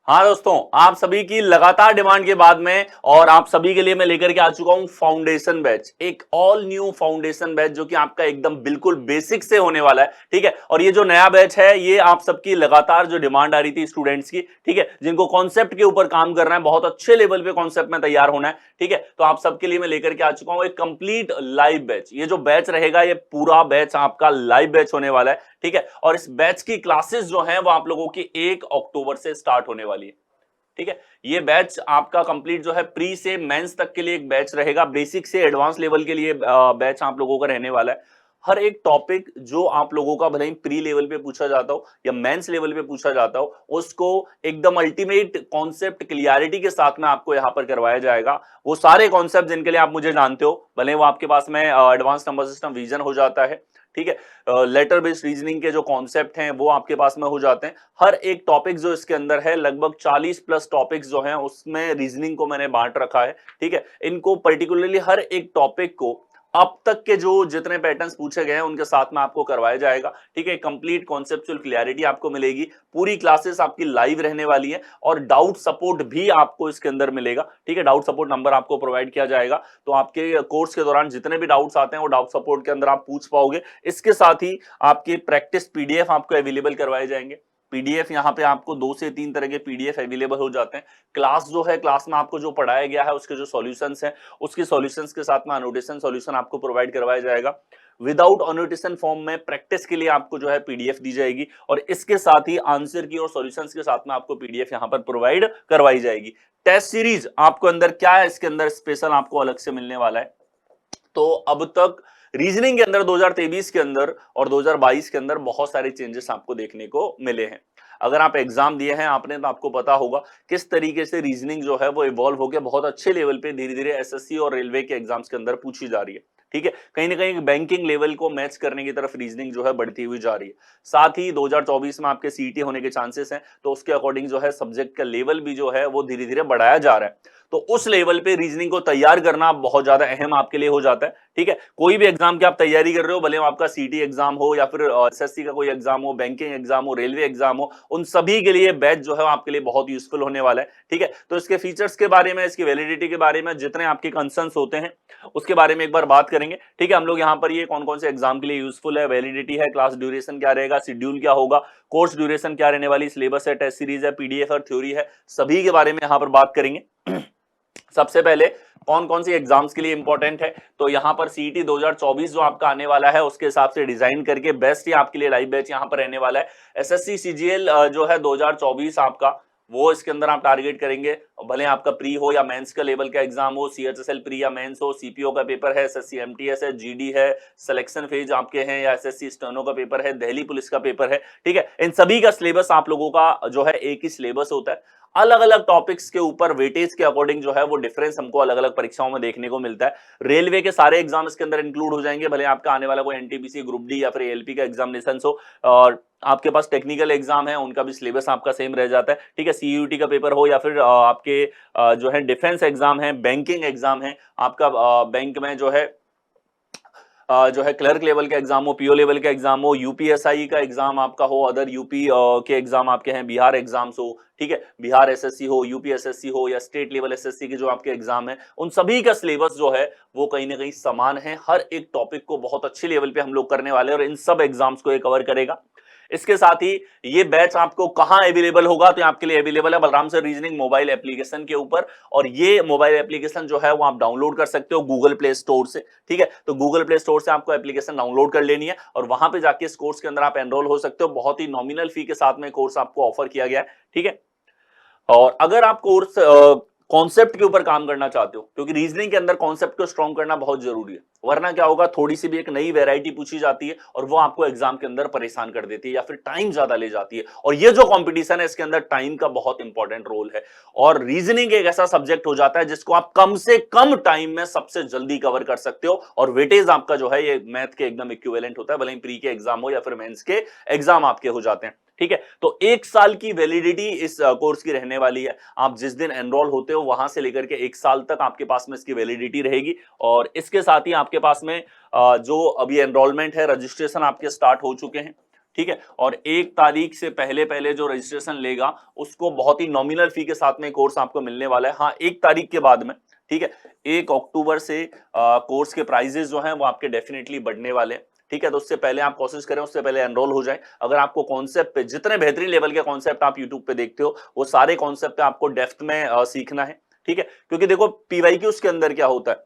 हाँ दोस्तों, आप सभी की लगातार डिमांड के बाद में और आप सभी के लिए मैं लेकर के आ चुका हूं फाउंडेशन बैच, एक ऑल न्यू फाउंडेशन बैच जो कि आपका एकदम बिल्कुल बेसिक से होने वाला है। ठीक है, और ये जो नया बैच है ये आप सबकी लगातार जो डिमांड आ रही थी स्टूडेंट्स की, ठीक है, जिनको कॉन्सेप्ट के ऊपर काम करना है, बहुत अच्छे लेवल पे कॉन्सेप्ट में तैयार होना है। ठीक है, तो आप सबके लिए मैं लेकर के आ चुका हूं एक कंप्लीट लाइव बैच। ये जो बैच रहेगा ये पूरा बैच आपका लाइव बैच होने वाला है। ठीक है, और इस बैच की क्लासेस जो है वो आप लोगों की 1 अक्टूबर से स्टार्ट होने वाली है। ठीक है, ये बैच आपका कंप्लीट जो है प्री से मेंस तक के लिए एक बैच रहेगा, बेसिक से एडवांस लेवल के लिए बैच आप लोगों का रहने वाला है। हर एक टॉपिक जो आप लोगों का भले ही प्री लेवल पे पूछा जाता हो या मेंस लेवल पे पूछा जाता हो, उसको एकदम अल्टीमेट कॉन्सेप्ट क्लियरिटी के साथ में आपको यहां पर करवाया जाएगा। वो सारे कॉन्सेप्ट जिनके लिए आप मुझे जानते हो, भले वो आपके पास में एडवांस नंबर सिस्टम विजन हो जाता है, ठीक है, लेटर बेस्ड रीजनिंग के जो कॉन्सेप्ट हैं वो आपके पास में हो जाते हैं। हर एक टॉपिक जो इसके अंदर है, लगभग 40 प्लस टॉपिक्स जो हैं उसमें रीजनिंग को मैंने बांट रखा है। ठीक है, इनको पर्टिकुलरली हर एक टॉपिक को अब तक के जो जितने पैटर्न्स पूछे गए हैं उनके साथ में आपको करवाया जाएगा। ठीक है, कंप्लीट कॉन्सेप्चुअल क्लैरिटी आपको मिलेगी, पूरी क्लासेस आपकी लाइव रहने वाली है और डाउट सपोर्ट भी आपको इसके अंदर मिलेगा। ठीक है, डाउट सपोर्ट नंबर आपको प्रोवाइड किया जाएगा, तो आपके कोर्स के दौरान जितने भी डाउट्स आते हैं वो डाउट सपोर्ट के अंदर आप पूछ पाओगे। इसके साथ ही आपके प्रैक्टिस पीडीएफ आपको अवेलेबल करवाए जाएंगे। पीडीएफ यहाँ पे आपको 2 से 3 तरह के पीडीएफ अवेलेबल हो जाते हैं। क्लास जो है, क्लास में आपको जो पढ़ाया गया है उसके जो सॉल्यूशंस हैं, उसके सॉल्यूशंस के साथ में अनोटेशन सॉल्यूशन आपको प्रोवाइड करवाया जाएगा। विदाउट अनोटेशन फॉर्म में प्रैक्टिस के लिए आपको जो है पीडीएफ दी जाएगी और इसके साथ ही आंसर की और सॉल्यूशंस के साथ में आपको पीडीएफ यहाँ पर प्रोवाइड करवाई जाएगी। टेस्ट सीरीज आपको अंदर क्या है, इसके अंदर स्पेशल आपको अलग से मिलने वाला है। तो अब तक रीजनिंग के अंदर 2023 के अंदर और 2022 के अंदर बहुत सारे चेंजेस आपको देखने को मिले हैं। अगर आप एग्जाम दिए हैं आपने तो आपको पता होगा किस तरीके से रीजनिंग जो है वो इवॉल्व होकर बहुत अच्छे लेवल पे धीरे धीरे एसएससी और रेलवे के एग्जाम्स के अंदर पूछी जा रही है। ठीक है, कहीं ना कहीं बैंकिंग लेवल को मैच करने की तरफ रीजनिंग जो है बढ़ती हुई जा रही है। साथ ही 2024 में आपके सीईटी होने के चांसेस हैं, तो उसके अकॉर्डिंग जो है सब्जेक्ट का लेवल भी जो है वो धीरे धीरे बढ़ाया जा रहा है। तो उस लेवल पे रीजनिंग को तैयार करना बहुत ज्यादा अहम आपके लिए हो जाता है। ठीक है, कोई भी एग्जाम की आप तैयारी कर रहे हो, भले आपका सीटी एग्जाम हो या फिर एसएससी का कोई एग्जाम हो, बैंकिंग एग्जाम हो, रेलवे एग्जाम हो, उन सभी के लिए बैच जो है आपके लिए बहुत यूजफुल होने वाला है। ठीक है, तो इसके फीचर्स के बारे में, इसकी वैलिडिटी के बारे में, जितने आपके कंसर्न्स होते हैं उसके बारे में एक बार बात करेंगे। ठीक है, हम लोग यहाँ पर ये कौन कौन से एग्जाम के लिए यूजफुल है, वैलिडिटी है, क्लास ड्यूरेशन क्या रहेगा, शेड्यूल क्या होगा, कोर्स ड्यूरेशन क्या रहने वाली, सिलेबस है, टेस्ट सीरीज है, पीडीएफ और थ्योरी है, सभी के बारे में यहाँ पर बात करेंगे। सबसे पहले कौन कौन सी एग्जाम्स के लिए इंपॉर्टेंट है, तो यहां पर सीईटी 2024 जो आपका आने वाला है उसके हिसाब से डिजाइन करके बेस्ट ही आपके लिए लाइव बैच यहां पर रहने वाला है। एसएससी सीजीएल जो है 2024 आपका, वो इसके अंदर आप टारगेट करेंगे, भले आपका प्री हो या मेंस का लेवल का एग्जाम हो, सीएचएसएल प्री या मेंस हो, सीपीओ का पेपर है, एसएससी एमटीएस है, जीडी है, सिलेक्शन फेज आपके हैं, या एसएससी स्टेनो का पेपर है, दिल्ली पुलिस का पेपर है। ठीक है, इन सभी का सिलेबस आप लोगों का जो है एक ही सिलेबस होता है। अलग अलग टॉपिक्स के ऊपर वेटेज के अकॉर्डिंग जो है वो डिफरेंस हमको अलग अलग परीक्षाओं में देखने को मिलता है। रेलवे के सारे एग्जाम इसके अंदर इंक्लूड हो जाएंगे, भले आपका आने वाला कोई एनटीपीसी ग्रुप डी या फिर एएलपी का एग्जामिनेशन हो, और आपके पास टेक्निकल एग्जाम है उनका भी सिलेबस आपका सेम रह जाता है। ठीक है, सीयूटी का पेपर हो या फिर आपके जो है डिफेंस एग्जाम है, बैंकिंग एग्जाम है, आपका बैंक में जो है क्लर्क लेवल का एग्जाम हो, पीओ लेवल का एग्जाम हो, यूपीएसआई का एग्जाम आपका हो, अदर यूपी के एग्जाम आपके हैं, बिहार एग्जाम्स हो, ठीक है, बिहार एसएससी हो, यूपी एसएससी हो या स्टेट लेवल एसएससी के जो आपके एग्जाम है, उन सभी का सिलेबस जो है वो कहीं ना कहीं समान है। हर एक टॉपिक को बहुत अच्छे लेवल पे हम लोग करने वाले हैं और इन सब एग्जाम्स को ये कवर करेगा। इसके साथ ही ये बैच आपको कहां अवेलेबल होगा, तो आपके लिए अवेलेबल है Balram sir reasoning mobile application के ऊपर, और ये मोबाइल एप्लीकेशन जो है वो आप डाउनलोड कर सकते हो गूगल प्ले स्टोर से। ठीक है, तो गूगल प्ले स्टोर से आपको एप्लीकेशन डाउनलोड कर लेनी है और वहां पे जाके इस कोर्स के अंदर आप एनरोल हो सकते हो। बहुत ही नॉमिनल फी के साथ में कोर्स आपको ऑफर किया गया है। ठीक है, और अगर आप कोर्स कॉन्सेप्ट के ऊपर काम करना चाहते हो, क्योंकि रीजनिंग के अंदर कॉन्सेप्ट को स्ट्रॉन्ग करना बहुत जरूरी है, वरना क्या होगा, थोड़ी सी भी एक नई वैरायटी पूछी जाती है और वो आपको एग्जाम के अंदर परेशान कर देती है या फिर टाइम ज्यादा ले जाती है। और ये जो कंपटीशन है इसके अंदर टाइम का बहुत इंपॉर्टेंट रोल है, और रीजनिंग एक ऐसा सब्जेक्ट हो जाता है जिसको आप कम से कम टाइम में सबसे जल्दी कवर कर सकते हो, और वेटेज आपका जो है ये मैथ के एकदम इक्विवेलेंट होता है, भले ही प्री के एग्जाम हो या फिर मेंस के एग्जाम आपके हो जाते हैं। ठीक है, तो 1 साल की वैलिडिटी इस कोर्स की रहने वाली है। आप जिस दिन एनरोल होते हो वहां से लेकर के 1 साल तक आपके पास में इसकी वैलिडिटी रहेगी, और इसके साथ ही आपके पास में जो अभी एनरोलमेंट है, रजिस्ट्रेशन आपके स्टार्ट हो चुके हैं। ठीक है। और 1 तारीख से पहले पहले जो रजिस्ट्रेशन लेगा उसको बहुत ही नॉमिनल फी के साथ में कोर्स आपको मिलने वाला है। हाँ, 1 तारीख के बाद में, ठीक है, 1 अक्टूबर से कोर्स के प्राइजेस जो हैं वो आपके डेफिनेटली बढ़ने वाले हैं, ठीक है। तो उससे पहले आप कोशिश करें, उससे पहले एनरोल हो जाए। अगर आपको कॉन्सेप्ट पे, जितने बेहतरीन लेवल के कॉन्सेप्ट आप यूट्यूब पे देखते हो वो सारे कॉन्सेप्ट पे आपको डेप्थ में सीखना है, ठीक है। क्योंकि देखो पीवाईक्यूज के अंदर क्या होता है,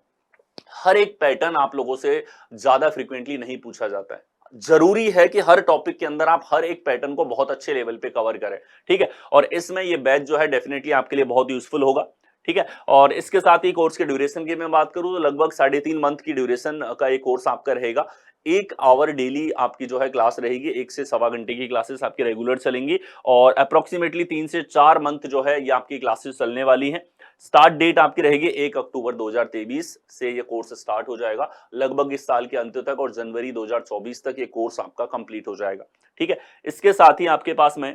हर एक पैटर्न आप लोगों से ज्यादा फ्रीक्वेंटली नहीं पूछा जाता है। जरूरी है कि हर टॉपिक के अंदर आप हर एक पैटर्न को बहुत अच्छे लेवल पे कवर करें, ठीक है। और इसमें ये बैच जो है डेफिनेटली आपके लिए बहुत यूजफुल होगा, ठीक है। और इसके साथ ही कोर्स के ड्यूरेशन की मैं बात करूं तो लगभग 3.5 मंथ की ड्यूरेशन का एक कोर्स आपका रहेगा। 1 आवर डेली आपकी जो है क्लास रहेगी, 1 से सवा घंटे की क्लासेस आपकी रेगुलर चलेंगी और अप्रोक्सीमेटली 3 से 4 मंथ जो है ये आपकी क्लासेस चलने वाली हैं। स्टार्ट डेट आपकी रहेगी 1 अक्टूबर 2023 से ये कोर्स स्टार्ट हो जाएगा, लगभग इस साल के अंत तक और जनवरी 2024 तक ये कोर्स आपका कंप्लीट हो जाएगा, ठीक है। इसके साथ ही आपके पास में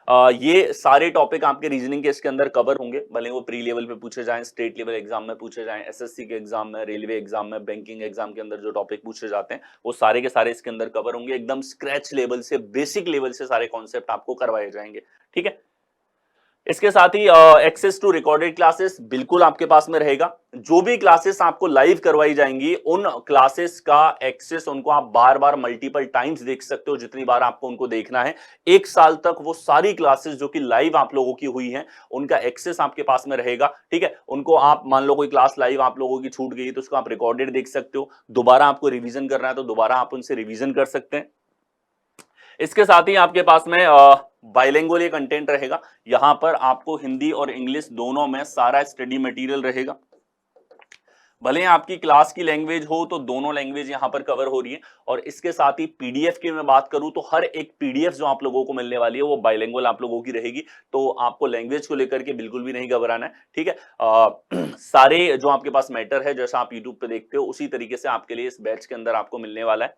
ये सारे टॉपिक आपके रीजनिंग के इसके अंदर कवर होंगे, भले वो प्री लेवल पे पूछे जाएं, स्टेट लेवल एग्जाम में पूछे जाएं, एसएससी के एग्जाम में, रेलवे एग्जाम में, बैंकिंग एग्जाम के अंदर जो टॉपिक पूछे जाते हैं वो सारे के सारे इसके अंदर कवर होंगे। एकदम स्क्रैच लेवल से, बेसिक लेवल से सारे कॉन्सेप्ट आपको करवाए जाएंगे, ठीक है। इसके साथ ही एक्सेस टू रिकॉर्डेड क्लासेस बिल्कुल आपके पास में रहेगा। जो भी क्लासेस आपको लाइव करवाई जाएंगी उन क्लासेस का एक्सेस उनको आप बार बार मल्टीपल टाइम्स देख सकते हो, जितनी बार आपको उनको देखना है। 1 साल तक वो सारी क्लासेस जो कि लाइव आप लोगों की हुई हैं उनका एक्सेस आपके पास में रहेगा, ठीक है। उनको आप मान लो कोई क्लास लाइव आप लोगों की छूट गई तो उसको आप रिकॉर्डेड देख सकते हो, दोबारा आपको रिवीजन करना है तो दोबारा आप उनसे रिवीजन कर सकते हैं। इसके साथ ही आपके पास में बाइलिंगुअल ये कंटेंट रहेगा, यहां पर आपको हिंदी और इंग्लिश दोनों में सारा स्टडी मटेरियल रहेगा। भले ही आपकी क्लास की लैंग्वेज हो तो दोनों लैंग्वेज यहां पर कवर हो रही है। और इसके साथ ही पीडीएफ की मैं बात करूं तो हर एक पीडीएफ जो आप लोगों को मिलने वाली है वो बाइलिंगुअल आप लोगों की रहेगी, तो आपको लैंग्वेज को लेकर के बिल्कुल भी नहीं घबराना है, ठीक है। सारे जो आपके पास मैटर है जैसा आप यूट्यूब पे देखते हो उसी तरीके से आपके लिए इस बैच के अंदर आपको मिलने वाला है।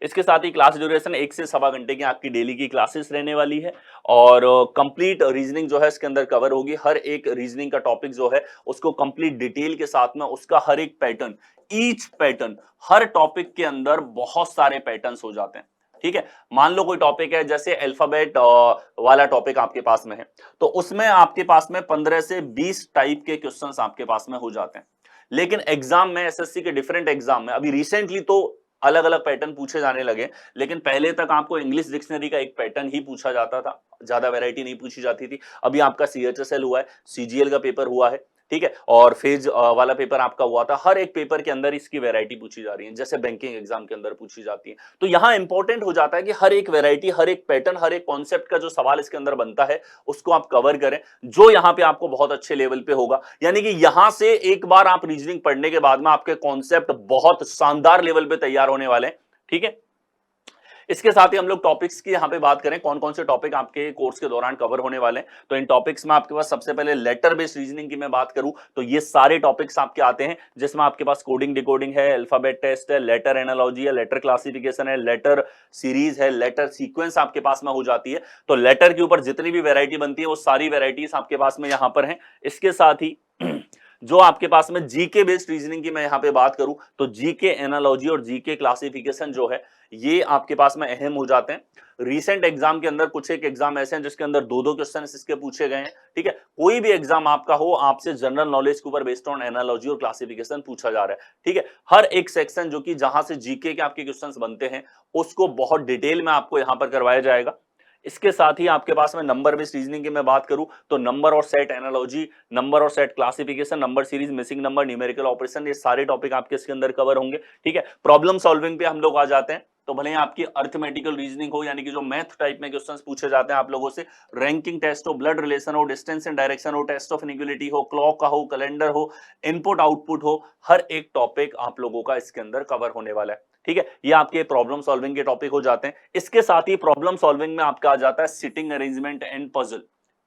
इसके साथ ही क्लास ड्यूरेशन 1 से सवा घंटे की आपकी डेली की क्लासेस रहने वाली है और कंप्लीट रीजनिंग जो है इसके अंदर कवर होगी। हर एक रीजनिंग का टॉपिक जो है उसको कंप्लीट डिटेल के साथ में उसका हर एक पैटर्न, ईच पैटर्न, हर टॉपिक के अंदर बहुत सारे पैटर्न्स हो जाते हैं, ठीक है। मान लो कोई टॉपिक है जैसे अल्फाबेट वाला टॉपिक आपके पास में है तो उसमें आपके पास में 15 से 20 टाइप के क्वेश्चंस आपके पास में हो जाते हैं। लेकिन एग्जाम में, एसएससी के डिफरेंट एग्जाम में अभी रिसेंटली तो अलग अलग पैटर्न पूछे जाने लगे, लेकिन पहले तक आपको इंग्लिश डिक्शनरी का एक पैटर्न ही पूछा जाता था, ज्यादा वैरायटी नहीं पूछी जाती थी। अभी आपका सीएचएसएल हुआ है, सीजीएल का पेपर हुआ है, ठीक है, और फेज वाला पेपर आपका हुआ था। हर एक पेपर के अंदर इसकी वैरायटी पूछी जा रही है, जैसे बैंकिंग एग्जाम के अंदर पूछी जाती है। तो यहां इंपॉर्टेंट हो जाता है कि हर एक वैरायटी, हर एक पैटर्न, हर एक कॉन्सेप्ट का जो सवाल इसके अंदर बनता है उसको आप कवर करें, जो यहां पे आपको बहुत अच्छे लेवल पे होगा। यानी कि यहां से एक बार आप रीजनिंग पढ़ने के बाद में आपके कॉन्सेप्ट बहुत शानदार लेवल पे तैयार होने वाले हैं, ठीक है। इसके साथ ही हम लोग टॉपिक्स की यहां पे बात करें, कौन कौन से टॉपिक आपके कोर्स के दौरान कवर होने वाले हैं। तो इन टॉपिक्स में आपके पास सबसे पहले लेटर बेस्ड रीजनिंग की मैं बात करूं तो ये सारे टॉपिक्स आपके आते हैं, जिसमें आपके पास कोडिंग डिकोडिंग है, अल्फाबेट टेस्ट है, लेटर एनालॉजी है, लेटर क्लासिफिकेशन है, लेटर सीरीज है, लेटर सीक्वेंस आपके पास में हो जाती है। तो लेटर के ऊपर जितनी भी वैरायटी बनती है वो सारी वैरायटीज आपके पास में यहां पर है। इसके साथ ही जो आपके पास में जीके बेस्ड रीजनिंग की मैं यहां पे बात करूं तो जीके एनालॉजी और जीके क्लासिफिकेशन जो है ये आपके पास में अहम हो जाते हैं। रीसेंट एग्जाम के अंदर कुछ एक एग्जाम ऐसे हैं जिसके अंदर 2-2 क्वेश्चन इसके पूछे गए हैं, ठीक है। कोई भी एग्जाम आपका हो, आपसे जनरल नॉलेज के ऊपर बेस्ड ऑन एनालॉजी और क्लासिफिकेशन पूछा जा रहा है, ठीक है। हर एक सेक्शन जो कि जहां से जीके के आपके क्वेश्चंस बनते हैं उसको बहुत डिटेल में आपको यहां पर करवाया जाएगा। इसके साथ ही आपके पास में नंबर बेस्ड रीजनिंग की मैं बात करूं तो नंबर और सेट एनालॉजी, नंबर और set classification, number series, missing number, numerical operation, ये सारे टॉपिक आपके इसके अंदर कवर होंगे, ठीक है। प्रॉब्लम सॉल्विंग पे हम लोग आ जाते हैं तो भले ही आपकी अर्थमेटिकल रीजनिंग हो, यानी कि जो मैथ टाइप में क्वेश्चंस पूछे जाते हैं आप लोगों से, रैंकिंग टेस्ट हो, ब्लड रिलेशन हो, डिस्टेंस एंड डायरेक्शन हो, टेस्ट ऑफ इनइक्वालिटी हो, क्लॉक का हो, कैलेंडर हो, इनपुट आउटपुट हो, हर एक टॉपिक आप लोगों का इसके अंदर कवर होने वाला है, ठीक है। ये आपके प्रॉब्लम सॉल्विंग के टॉपिक हो जाते हैं। इसके साथ ही प्रॉब्लम सॉल्विंग में आपका आ जाता है सिटिंग अरेंजमेंट एंड पजल,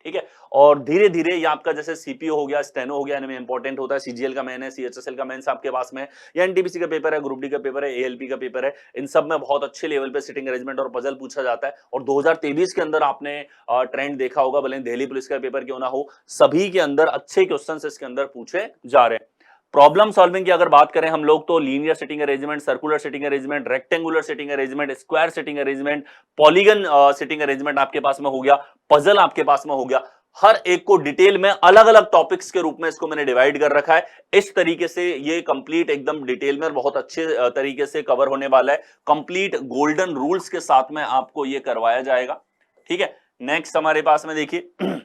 ठीक है। और धीरे धीरे ये आपका जैसे सीपीओ हो गया, स्टेनो हो गया, इनमें इंपॉर्टेंट होता है, सीजीएल का मेन है, सीएचएसएल का मेंस आपके पास में है, या एनटीपीसी का पेपर है, ग्रुप डी का पेपर है, एएलपी का पेपर है, इन सब में बहुत अच्छे लेवल पे सिटिंग अरेंजमेंट और पजल पूछा जाता है। और 2023 के अंदर आपने ट्रेंड देखा होगा, भले दिल्ली पुलिस का पेपर क्यों ना हो, सभी के अंदर अच्छे क्वेश्चन इसके अंदर पूछे जा रहे हैं। प्रॉब्लम सॉल्विंग की अगर बात करें हम लोग तो linear sitting arrangement, circular sitting arrangement, rectangular sitting arrangement, square sitting arrangement, polygon sitting arrangement आपके पास में हो गया, पजल आपके पास में हो गया। हर एक को डिटेल में अलग अलग टॉपिक्स के रूप में इसको मैंने डिवाइड कर रखा है। इस तरीके से ये कंप्लीट एकदम डिटेल में बहुत अच्छे तरीके से कवर होने वाला है। कंप्लीट गोल्डन रूल्स के साथ में आपको ये करवाया जाएगा। ठीक है, नेक्स्ट हमारे पास में देखिए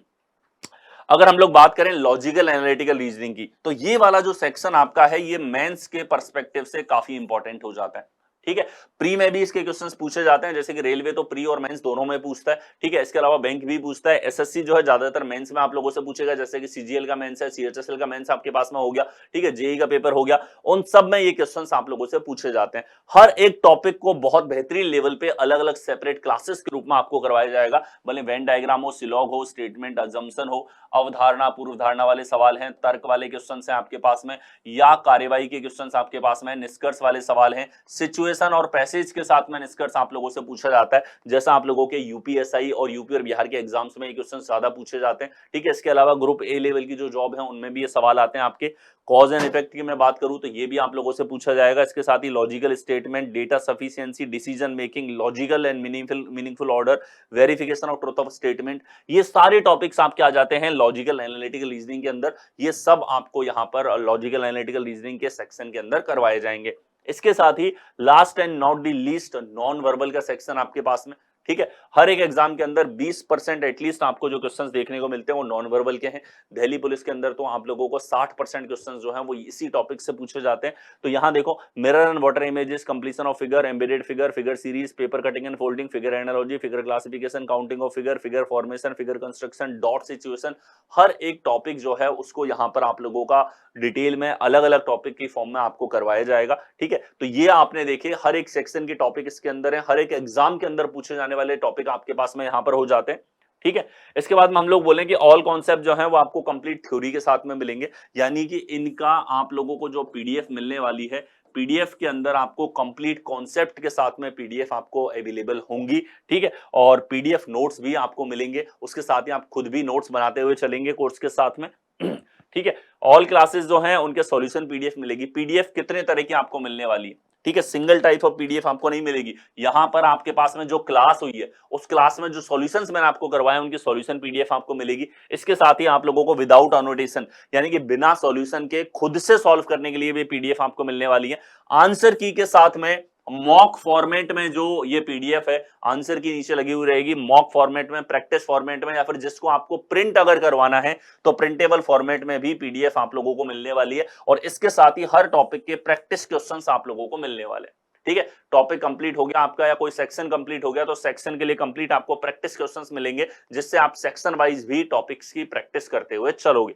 अगर हम लोग बात करें लॉजिकल एनालिटिकल रीजनिंग की, तो ये वाला जो सेक्शन आपका है ये मेंस के पर्सपेक्टिव से काफी इंपॉर्टेंट हो जाता है। ठीक है, प्री में भी इसके क्वेश्चंस पूछे जाते हैं, जैसे कि रेलवे तो प्री और मेंस दोनों में पूछता है। ठीक है, इसके अलावा बैंक भी पूछता है। एसएससी जो है ज्यादातर मेंस में आप लोगों से पूछेगा, जैसे कि सीजीएल का मेंस है, सीएचएसएल का मेंस आपके पास में हो गया। ठीक है, जेई का पेपर हो गया, उन सब में ये क्वेश्चंस आप लोगों से पूछे जाते हैं। हर एक टॉपिक को बहुत बेहतरीन लेवल पे अलग अलग सेपरेट क्लासेस के रूप में आपको करवाया जाएगा। भले वेन डायग्राम हो, सिलॉग हो, स्टेटमेंट अजम्पशन हो, अवधारणा पूर्व धारणा वाले सवाल हैं, तर्क वाले क्वेश्चन हैं आपके पास में, या कार्यवाही के क्वेश्चन आपके पास में, निष्कर्ष वाले सवाल हैं, सिचुएशन और पैसेज के साथ में निष्कर्ष आप लोगों से पूछा जाता है, जैसा आप लोगों के यूपीएसआई और यूपी और बिहार के एग्जाम्स में ये क्वेश्चन ज्यादा पूछे जाते हैं। ठीक है, इसके अलावा ग्रुप ए लेवल की जो जॉब है उनमें भी ये सवाल आते हैं आपके। कॉज एंड इफेक्ट की मैं बात करूं तो ये भी आप लोगों से पूछा जाएगा। इसके साथ ही logical statement, data sufficiency, decision making, logical and meaningful order, verification of truth of statement, ये सारे टॉपिक्स आपके आ जाते हैं लॉजिकल एनालिटिकल रीजनिंग के अंदर। ये सब आपको यहाँ पर लॉजिकल एनालिटिकल रीजनिंग के सेक्शन के अंदर करवाए जाएंगे। इसके साथ ही last and not the least non verbal का सेक्शन आपके पास में। ठीक है, हर एक एग्जाम के अंदर 20% एटलीस्ट आपको जो क्वेश्चंस देखने को मिलते हैं वो नॉन वर्बल के हैं। दिल्ली पुलिस के अंदर तो आप लोगों को 60% क्वेश्चंस जो हैं वो इसी टॉपिक से पूछे जाते हैं। तो यहाँ देखो, mirror and water images, completion of figure, embedded figure, figure series, paper cutting and folding, figure analogy, figure classification, counting of figure, figure formation, figure construction, dot situation, हर एक टॉपिक जो है उसको यहाँ पर आप लोगों का डिटेल में अलग अलग टॉपिक की फॉर्म में आपको करवाया जाएगा। ठीक है, तो ये आपने देखे हर एक सेक्शन के टॉपिक इसके अंदर है, हर एक एग्जाम के अंदर पूछे जाने वाले टॉपिक आपके पास में यहां पर हो जाते हैं। ठीक है, इसके बाद में हम लोग बोलें कि ऑल कॉन्सेप्ट जो है वो आपको कंप्लीट थ्योरी के साथ में मिलेंगे, यानी कि इनका आप लोगों को जो पीडीएफ मिलने वाली है, पीडीएफ के अंदर आपको कंप्लीट कॉन्सेप्ट के साथ में पीडीएफ आपको अवेलेबल होंगी। ठीक है, और पीडीएफ नोट्स भी आपको मिलेंगे, उसके साथ ही आप खुद भी नोट्स बनाते हुए चलेंगे कोर्स के साथ में। ठीक है, ऑल क्लासेस जो हैं उनके सॉल्यूशन पीडीएफ मिलेगी। पीडीएफ कितने तरह की आपको मिलने वाली है? ठीक है, सिंगल टाइप ऑफ पीडीएफ आपको नहीं मिलेगी। यहां पर आपके पास में जो क्लास हुई है उस क्लास में जो सॉल्यूशंस मैंने आपको करवाए उनकी सॉल्यूशन पीडीएफ आपको मिलेगी। इसके साथ ही आप लोगों को विदाउट अनोटेशन, यानी कि बिना सॉल्यूशन के खुद से सॉल्व करने के लिए भी पीडीएफ आपको मिलने वाली है। आंसर की के साथ में मॉक फॉर्मेट में जो ये पीडीएफ है, आंसर की नीचे लगी हुई रहेगी, मॉक फॉर्मेट में, प्रैक्टिस फॉर्मेट में, या फिर जिसको आपको प्रिंट अगर करवाना है तो प्रिंटेबल फॉर्मेट में भी पीडीएफ आप लोगों को मिलने वाली है। और इसके साथ ही हर टॉपिक के प्रैक्टिस क्वेश्चंस आप लोगों को मिलने वाले हैं। ठीक है, टॉपिक कंप्लीट हो गया आपका या कोई सेक्शन कंप्लीट हो गया तो सेक्शन के लिए कंप्लीट आपको प्रैक्टिस क्वेश्चंस मिलेंगे, जिससे आप सेक्शन वाइज भी टॉपिक्स की प्रैक्टिस करते हुए चलोगे।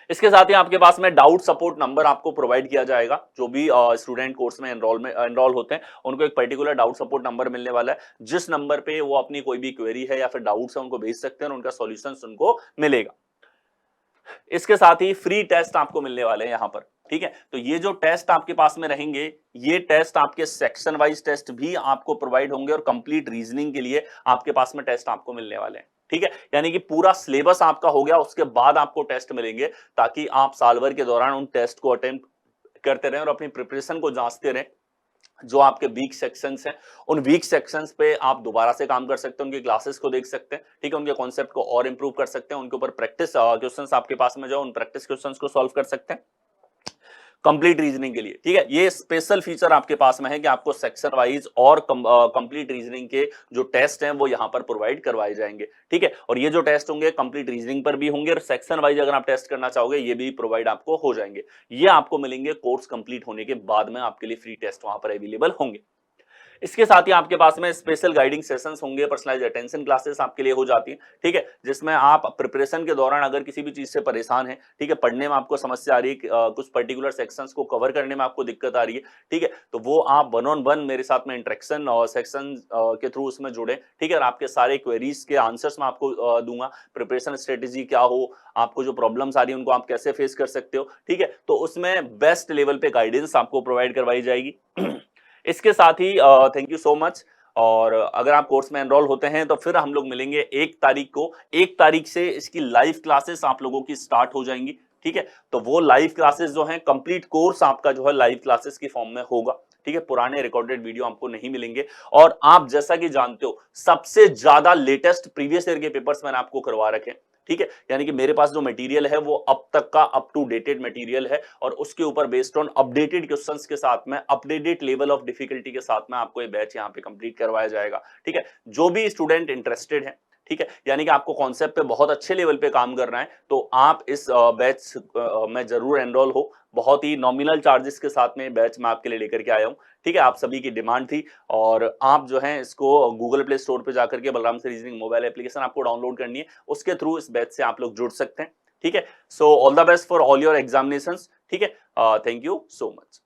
इसके साथ ही आपके पास में डाउट सपोर्ट नंबर आपको प्रोवाइड किया जाएगा। जो भी स्टूडेंट कोर्स में एनरोल होते हैं उनको एक पर्टिकुलर डाउट सपोर्ट नंबर मिलने वाला है, जिस नंबर पे वो अपनी कोई भी क्वेरी है या फिर डाउट्स है उनको भेज सकते हैं और उनका सॉल्यूशन उनको मिलेगा। इसके साथ ही फ्री टेस्ट आपको मिलने वाले हैं यहां पर। ठीक है, तो ये जो टेस्ट आपके पास में रहेंगे, ये टेस्ट आपके सेक्शन वाइज टेस्ट भी आपको प्रोवाइड होंगे और कंप्लीट रीजनिंग के लिए आपके पास में टेस्ट आपको मिलने वाले हैं। ठीक है, यानी कि पूरा सिलेबस आपका हो गया उसके बाद आपको टेस्ट मिलेंगे, ताकि आप साल भर के दौरान उन टेस्ट को अटेम्प्ट करते रहें और अपनी प्रिपरेशन को जांचते रहें। जो आपके वीक सेक्शंस हैं उन वीक सेक्शंस पे आप दोबारा से काम कर सकते हैं, उनकी क्लासेस को देख सकते हैं। ठीक है, उनके कॉन्सेप्ट को और इंप्रूव कर सकते हैं, उनके ऊपर प्रैक्टिस क्वेश्चंस आपके पास में जो उन प्रैक्टिस क्वेश्चंस को सॉल्व कर सकते हैं कंप्लीट रीजनिंग के लिए। ठीक है, ये स्पेशल फीचर आपके पास में है कि आपको सेक्शन वाइज और कंप्लीट रीजनिंग के जो टेस्ट हैं वो यहां पर प्रोवाइड करवाए जाएंगे। ठीक है, और ये जो टेस्ट होंगे कंप्लीट रीजनिंग पर भी होंगे और सेक्शन वाइज अगर आप टेस्ट करना चाहोगे ये भी प्रोवाइड आपको हो जाएंगे। ये आपको मिलेंगे कोर्स कंप्लीट होने के बाद में, आपके लिए फ्री टेस्ट वहां पर अवेलेबल होंगे। इसके साथ ही आपके पास में स्पेशल गाइडिंग सेशंस होंगे, पर्सनलाइज्ड अटेंशन क्लासेस आपके लिए हो जाती हैं। ठीक है, जिसमें आप प्रिपरेशन के दौरान अगर किसी भी चीज से परेशान हैं, ठीक है, पढ़ने में आपको समस्या आ रही है, कुछ पर्टिकुलर सेक्शंस को कवर करने में आपको दिक्कत आ रही है, ठीक है, तो वो आप 1-on-1 मेरे साथ में इंटरेक्शन और सेक्शन के थ्रू उसमें जुड़े। ठीक है, और आपके सारे क्वेरीज के आंसर्स मैं आपको दूंगा, प्रिपरेशन स्ट्रेटेजी क्या हो, आपको जो प्रॉब्लम्स आ रही है उनको आप कैसे फेस कर सकते हो। ठीक है, तो उसमें बेस्ट लेवल पे गाइडेंस आपको प्रोवाइड करवाई जाएगी। इसके साथ ही थैंक यू सो मच। और अगर आप कोर्स में एनरोल होते हैं तो फिर हम लोग मिलेंगे 1 तारीख को। 1 तारीख से इसकी लाइव क्लासेस आप लोगों की स्टार्ट हो जाएंगी। ठीक है। तो वो लाइव क्लासेस जो हैं, कंप्लीट कोर्स आपका जो है लाइव क्लासेस की फॉर्म में होगा, ठीक है। पुराने रिकॉर्डेड वीडियो आपको नहीं मिलेंगे। और आप जैसा कि जानते हो, सबसे ज्यादा लेटेस्ट प्रीवियस ईयर के पेपर्स मैंने आपको करवा रखे, ठीक है। यानी कि मेरे पास जो मटेरियल है वो अब तक का अप टू डेटेड मटेरियल है, और उसके ऊपर बेस्ड ऑन अपडेटेड क्वेश्चंस के साथ में, अपडेटेड लेवल ऑफ डिफिकल्टी के साथ में आपको ये बैच यहाँ पे कंप्लीट करवाया जाएगा, ठीक है। जो भी स्टूडेंट इंटरेस्टेड है, ठीक है, यानी कि आपको कॉन्सेप्ट पे बहुत अच्छे लेवल पे काम करना है, तो आप इस बैच में जरूर एनरोल हो। बहुत ही नॉमिनल चार्जेस के साथ में बैच मैं आपके लिए लेकर के आया हूं, ठीक है। आप सभी की डिमांड थी, और आप जो है इसको गूगल प्ले स्टोर पे जाकर के बलराम से रीजनिंग मोबाइल एप्लीकेशन आपको डाउनलोड करनी है, उसके थ्रू इस बैच से आप लोग जुड़ सकते हैं, ठीक है। So all the best for all your examinations, ठीक है। Thank you so much.